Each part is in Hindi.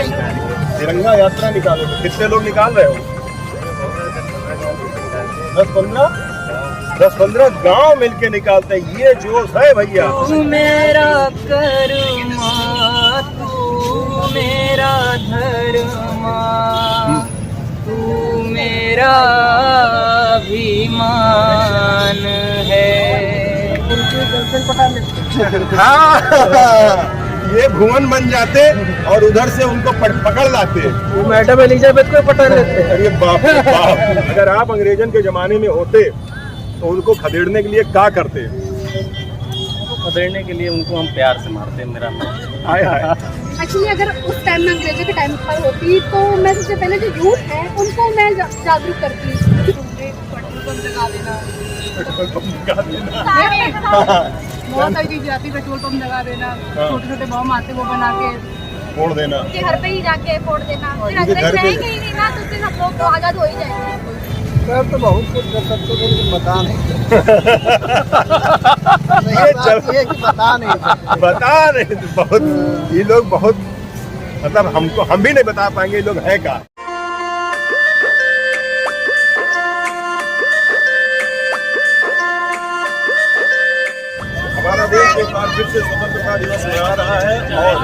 तिरंगा यात्रा निकालो, कितने लोग निकाल रहे हो? 10-15 गांव मिलके निकालते हैं। ये जोश है भैया। तू मेरा कर्मा, तू मेरा धर्मा, तू मेरा अभिमान है। हाँ, ये भुवन बन जाते और उधर से उनको पकड़ लाते। वो मैडम एलिजाबेथ को पटा लेते। अरे बाप रे बाप। अगर आप अंग्रेजन के जमाने में होते तो उनको खदेड़ने के लिए क्या करते? खदेड़ने के लिए उनको हम प्यार से मारते। मेरा हाय हाय। एक्चुअली अगर उस टाइम में अंग्रेजों के टाइम पर होती तो मैं सबसे पहले जो यूथ है उनको मैं जागरूक करती। पेट्रोल पंप लगा देना, बहुत सारी चीज आती, पेट्रोल पंप लगा देना, छोटे छोटे बम आते वो बना के फोड़ देना, उनके घर पे ही जाके फोड़ देना। फिर उनके घर पे रहेंगे ही नहीं ना, तो फिर हम लोग तो आजाद हो ही जाएंगे। सर तो बहुत कुछ कर सकते थे लेकिन बता नहीं बता नहीं बहुत। ये लोग बहुत मतलब हमको हम भी नहीं बता पाएंगे ये लोग है क्या। हमारा देश एक बार फिर से स्वतंत्रता दिवस मना रहा है और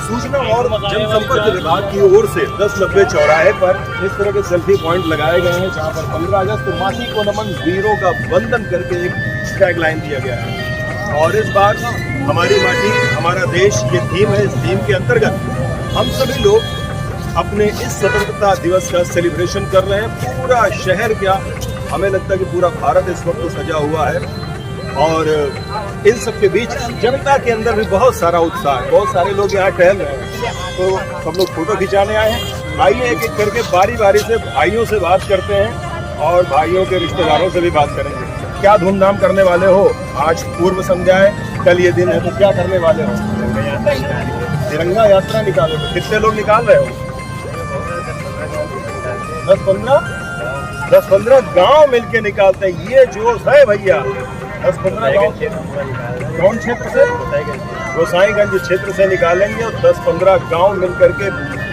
सूचना और जनसंपर्क विभाग की ओर से 10-90 चौराहे पर इस तरह के सेल्फी पॉइंट लगाए गए हैं जहां पर 15 अगस्त माटी को नमन, वीरों का वंदन करके एक टैगलाइन दिया गया है। और इस बार हमारी माटी हमारा देश ये थीम है। इस थीम के अंतर्गत हम सभी लोग अपने इस स्वतंत्रता दिवस का सेलिब्रेशन कर रहे हैं। पूरा शहर क्या, हमें लगता है कि पूरा भारत इस वक्त सजा हुआ है और इन सब के बीच जनता के अंदर भी बहुत सारा उत्साह है। बहुत सारे लोग यहाँ टहल रहे हैं तो सब लोग फोटो खिंचाने आए हैं। आइए एक एक करके बारी बारी से भाइयों से बात करते हैं और भाइयों के रिश्तेदारों से भी बात करेंगे। क्या धूमधाम करने वाले हो? आज पूर्व संध्या है, कल ये दिन है, तो क्या करने वाले हो? तिरंगा यात्रा निकालो, कितने लोग निकाल रहे हो? 10-15 गांव मिलके निकालते हैं। ये जोश है भैया। 10-15 गांव कौन क्षेत्र से? गोसाईगंज क्षेत्र से निकालेंगे और 10-15 गांव मिल करके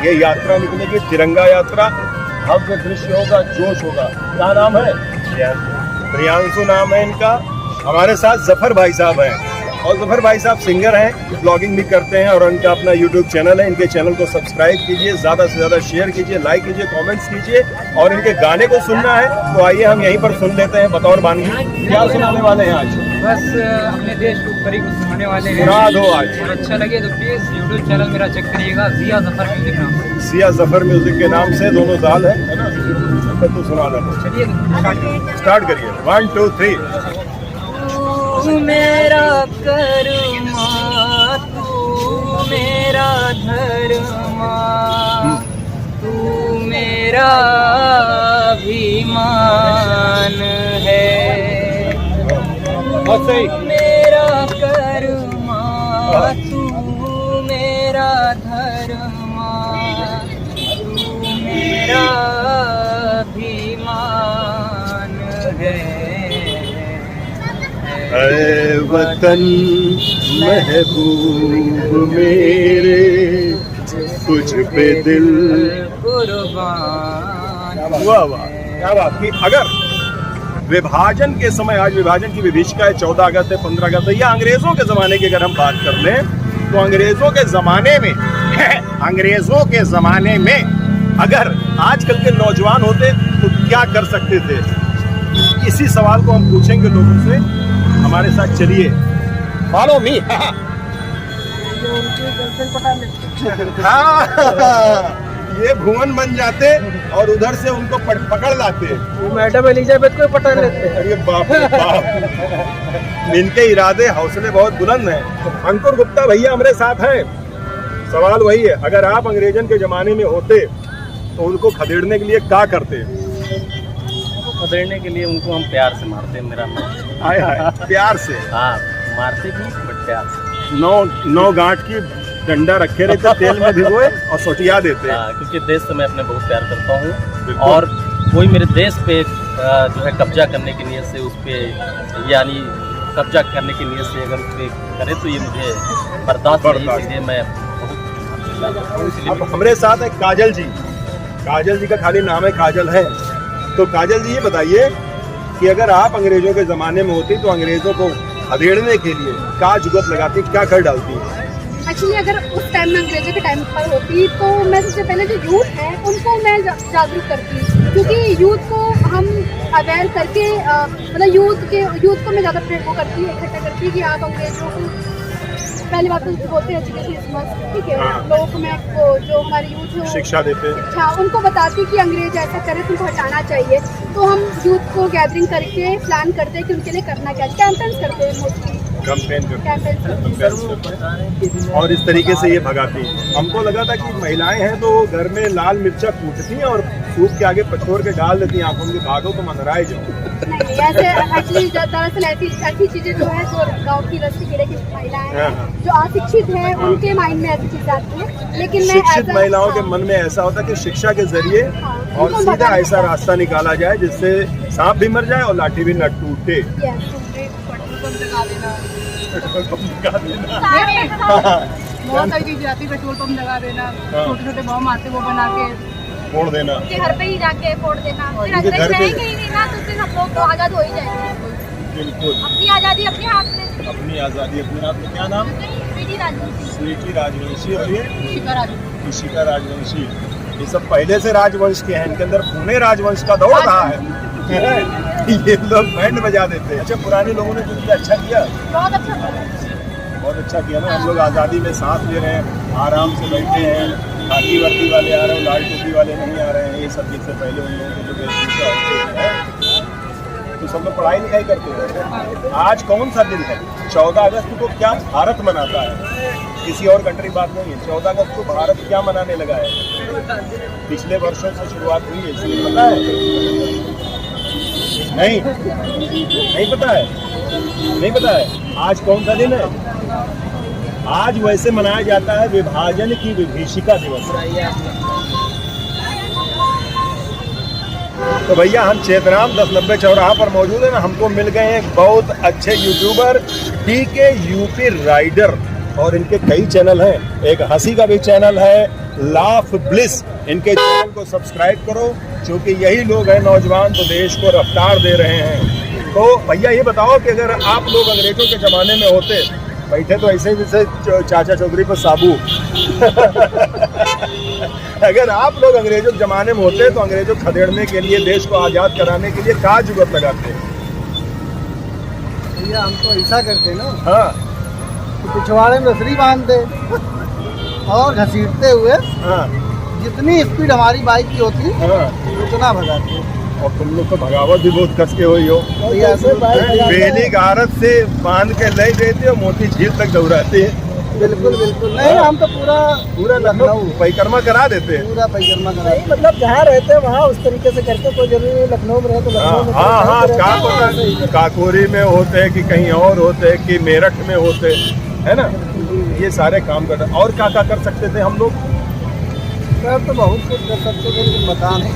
ये यात्रा निकलेगी, तिरंगा यात्रा। भव्य दृश्य होगा, जोश होगा। क्या नाम है? प्रियांशु नाम है इनका। हमारे साथ जफर भाई साहब हैं और जफर भाई साहब सिंगर हैं, ब्लॉगिंग भी करते हैं और उनका अपना यूट्यूब चैनल है। इनके चैनल को सब्सक्राइब कीजिए, ज़्यादा से ज़्यादा शेयर कीजिए, लाइक कीजिए, कमेंट्स कीजिए। और इनके गाने को सुनना है तो आइए हम यहीं पर सुन लेते हैं। बतौर बानी क्या सुनाने वाले हैं आज? बस अपने देश के ऊपर ही कुछ सुनाने वाले हैं। सुना दो आज। और अच्छा लगे तो प्लीज यूट्यूब चैनल मेरा चेक करिएगा, जिया जफर म्यूजिक नाम से। जिया जफर म्यूजिक के नाम से दोनों साल है ना? तो सुना दो, चलिए स्टार्ट करिए। 1 2 3। तू मेरा कर्मा, तू मेरा धर्मा, तू मेरा अभिमान है। तू मेरा कर्मा, तू मेरा धर्मा, तू मेरा अभिमान है। अरे वतन महबूब मेरे, तुझ पे दिल कुर्बान। वाह वाह, क्या बात की। अगर विभाजन के समय, आज विभाजन की विभीषिका है, 14 अगस्त है, 15 अगस्त है, या अंग्रेजों के जमाने की अगर हम बात कर लें तो अंग्रेजों के जमाने में अगर आजकल के नौजवान होते तो क्या कर सकते थे? इसी सवाल को हम पूछेंगे लोगों से। हमारे साथ चलिए, फॉलो मी। हाँ, ये भुवन बन जाते और उधर से उनको पकड़ लाते। वो मैडम एलिजाबेथ को पटा लेते। अरे बाप रे बाप। इनके इरादे, हौसले बहुत बुलंद हैं। अंकुर गुप्ता भैया हमारे साथ हैं। सवाल वही है, अगर आप अंग्रेजन के जमाने में होते तो उनको खदेड़ने के लिए क्या करते? खदेड़ने के लिए उनको हम प्यार से मारते। मेरा हाय हाय, प्यार से। हाँ, मारते भी बट प्यार से। 9 गांठ की डंडा रखे रहते, तेल में भिगोए और सोटिया देते। क्योंकि देश से मैं अपने बहुत प्यार करता हूँ और कोई मेरे देश पे जो है कब्जा करने की नीयत से उस पे, यानी कब्जा करने की नीयत से अगर उस पे करे तो ये मुझे बर्दाश्त नहीं, इसलिए मैं बहुत अब हमारे साथ है काजल जी। काजल जी का खाली नाम है काजल है। तो काजल जी ये बताइए कि अगर आप अंग्रेजों के ज़माने में होती तो अंग्रेजों को खदेड़ने के लिए क्या जुगत लगाती, क्या कर डालती? एक्चुअली अगर उस टाइम में अंग्रेजों के टाइम पर होती तो मैं सबसे पहले जो यूथ है उनको मैं जागरूक करती, क्योंकि यूथ को हम अवेयर करके मतलब यूथ को मैं ज़्यादा वो करती इकट्ठा करती कि आप अंग्रेजों को पहली बात तो बोलते हैं एजुकेशन मस्ट, ठीक है। लोगों को मैं जो हमारे यूथ है शिक्षा देते हैं, अच्छा उनको बताती कि अंग्रेज ऐसा करे तुमको हटाना चाहिए। तो हम यूथ को गैदरिंग करके प्लान करते हैं कि उनके लिए करना क्या, कैंपेन्स करते हैं मोस्टली, कैंपेन और इस तरीके से ये भगाती। हमको लगा था कि महिलाएं हैं तो घर में लाल मिर्चा कूटती हैं और सूप के आगे पछोड़ के डाल देती हैं, आप उनके भागो तो मंदराए जाओ। नहीं ऐसे एक्चुअली दरअसल ऐसी चीजें जो है जो गांव की रस्ती कीड़े की महिलाएं हैं जो अशिक्षित है उनके माइंड में ऐसी चीज आती है। लेकिन मैं शिक्षित महिलाओं के मन में ऐसा होता है कि शिक्षा के जरिए और सीधा ऐसा रास्ता निकाला जाए जिससे सांप भी मर जाए और लाठी भी न टूटे। बहुत सारी चीज आती है, पेट्रोल पंप लगा देना, छोटे छोटे बम आते वो बना के फोड़ देना, उनके घर पे ही जाके फोड़ देना, फिर उनके अगर घर पे- रहेंगे ही नहीं ना तो फिर हम लोग तो आजाद हो ही जाएंगे। बिल्कुल अपनी आजादी अपने हाथ में। अपनी आज़ादी अपने हाथ में। क्या नाम? स्वीटी राजवंशी। स्वीटी राजवंशी और ये शिखा राजू। ऋषिका राजवंशी। ये सब पहले से राजवंश के हैं, इनके अंदर पुणे राजवंश का दौर रहा है। ये लोग बैंड बजा देते हैं। अच्छा, पुराने लोगों ने जो किया अच्छा किया, बहुत अच्छा लगा। बहुत अच्छा किया ना। हम लोग आज़ादी में सांस ले रहे हैं, आराम से बैठे हैं, खाकी वर्दी वाले आ रहे हैं, लाल टोपी वाले नहीं आ रहे हैं। ये सब चीज़ से पहले उन लोगों को जो वेशभूषा होती है तो सब लोग पढ़ाई लिखाई करते हैं। आज कौन सा दिन है? 14 अगस्त को क्या भारत मनाता है? किसी और कंट्री बात नहीं है। 14 अगस्त को भारत क्या मनाने लगा है? पिछले वर्षों से शुरुआत हुई है, इसलिए पता है? नहीं पता है? नहीं पता है आज कौन सा दिन है? आज वैसे मनाया जाता है विभाजन की विभीषिका दिवस। तो भैया हम चेतराम 1090 चौराहा पर मौजूद है ना। हमको मिल गए एक बहुत अच्छे यूट्यूबर DK यूपी राइडर और इनके कई चैनल हैं। एक हंसी का भी चैनल है, लाफ ब्लिस। इनके चैनल को सब्सक्राइब करो क्योंकि यही लोग हैं नौजवान तो देश को रफ्तार दे रहे हैं। तो भैया ये बताओ कि अगर आप लोग अंग्रेजों के ज़माने में होते, बैठे तो ऐसे जैसे चाचा चौधरी पर साबू अगर आप लोग अंग्रेजों के ज़माने में होते तो अंग्रेजों को खदेड़ने के लिए, देश को आज़ाद कराने के लिए क्या जुगत लगाते? भैया हम तो ऐसा करते ना, हाँ कि पिछवाड़े में रसरी बांधते और घसीटते हुए हाँ जितनी स्पीड हमारी बाइक की होती हाँ। उतना भगाते। और तुम लोग तो भगावत भी बहुत कस के हुई हो। भैया ऐसे बाइक भगाते हैं। बेली गारत से बांध के ले देते हो, मोती झील तक दौड़ाते हैं। बिल्कुल बिल्कुल नहीं, हम तो पूरा लखनऊ परिक्रमा करा देते हैं। पूरा परिक्रमा कराते। मतलब जहाँ रहते हैं वहाँ उस तरीके से करते, कोई जरूरी नहीं लखनऊ में रहे तो लखनऊ में हाँ हाँ, कहीं क्या रहते हैं, पता काकोरी में होते कि कहीं और होते कि मेरठ में होते, है ना। ये सारे काम करते। और क्या क्या कर सकते थे हम लोग? कर तो बहुत कुछ कर सकते थे लेकिन बता नहीं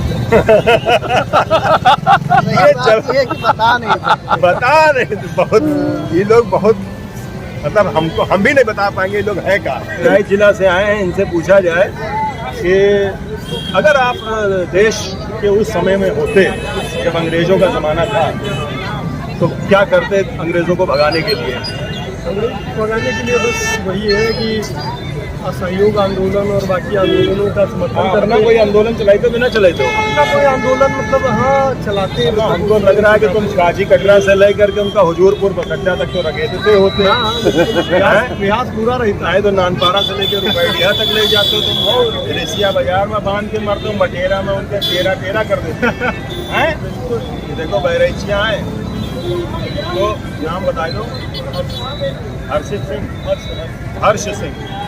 ये बात ये कि बता नहीं सकते। बता नहीं बहुत। ये लोग बहुत मतलब हम भी नहीं बता पाएंगे ये लोग हैं क्या। राय जिला से आए हैं, इनसे पूछा जाए कि अगर आप देश के उस समय में होते जब अंग्रेजों का ज़माना था तो क्या करते अंग्रेजों को भगाने के लिए? भगाने के लिए बस वही है कि असहयोग आंदोलन और बाकी आंदोलनों का समर्थन करना। करना। कोई आंदोलन चलाते तो बिना चले तो अपना कोई आंदोलन मतलब हाँ चलाते हैं। हमको लग रहा है कि तुम काजी कटरा से लेकर के उनका हुजूरपुर बकड्डा तक तो रखे देते होते हैं। प्रयास पूरा रहता है तो नानपारा से लेकर रुपैया तक ले जाते हो तुम, और एशिया बाजार में बांध के मारते हो, मटेरा में उनके टेरा कर देते हैं। ये देखो बहरैचियाँ हैं। तो नाम बता दो। हर्ष सिंह।